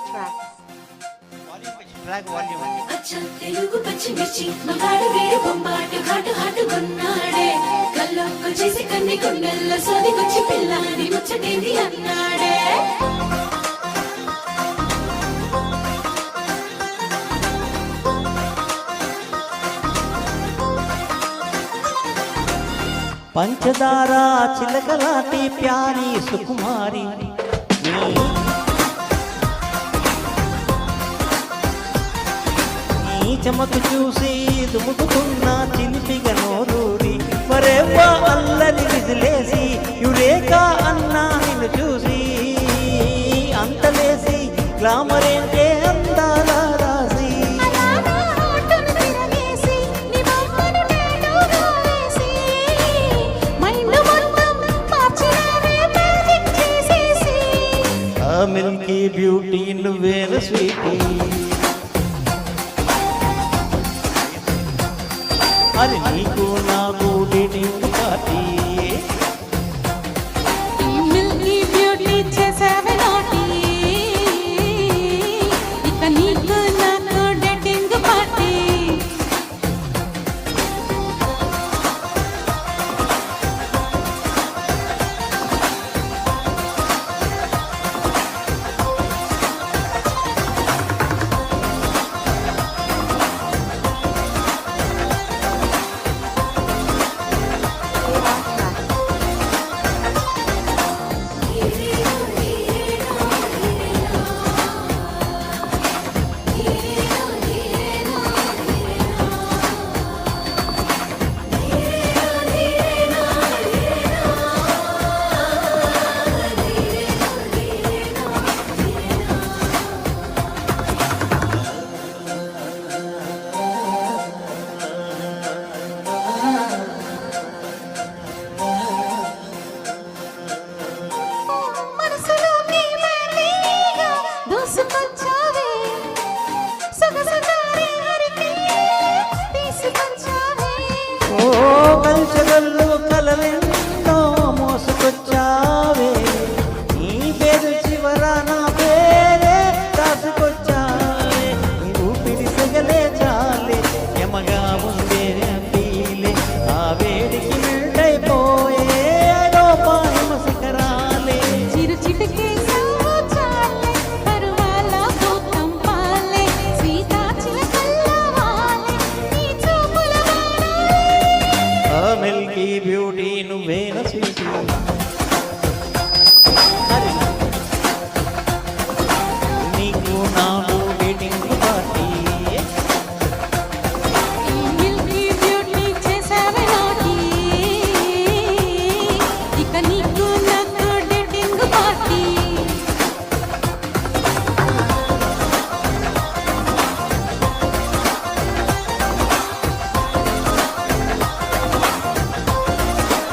tracks. Track volume అచ్చ తెలుగు పచ్చిమిర్చి మగాడు వీడు బొమ్మాటు ఘాటు హాటు కొన్నాడే కళ్ళొక్కు చేసి కన్ని కొండల్లో సోదికొచ్చి పిల్లాని ముచ్చటేంది అన్నాడే పంచదార చిలకలాటి ప్యారి సుకుమారి నీ చెమకు చూసి దుముకుతున్న చిలిపిగ నోరూరి మరేవా అల్లరి విజిలేసి యురేకా అన్నా నిన్ను చూసి అంతలేసి గ్లామరేంటే అందాల రాసి మిల్కీ బ్యూటీ నువ్వేన స్వీటీ అది నీకు నాకు డేటింగ్ పార్టీ మిల్కీ బ్యూటీ చేసావే నాటి ఇక నీకు నాకు డేటింగ్ పార్టీ కల్చరల్లో కలలెన్నో మోసుకొచ్చావే నీ పేరు చివర నా పేరే రాసుకొచ్చావే నీ ఊపిరి సగలే చాలే యమగా ఉండే పీలే ఆ వేడికి మిల్టైపోయే లోపాయమ శిఖరాలే చిరు చిటికే చాలే పరువాల భూతం పాలే సీతా చిలకల్ల వాలే నీ చూపుల వాడాలే మిల్కీ బ్యూటీ నువ్వేన స్వీటీ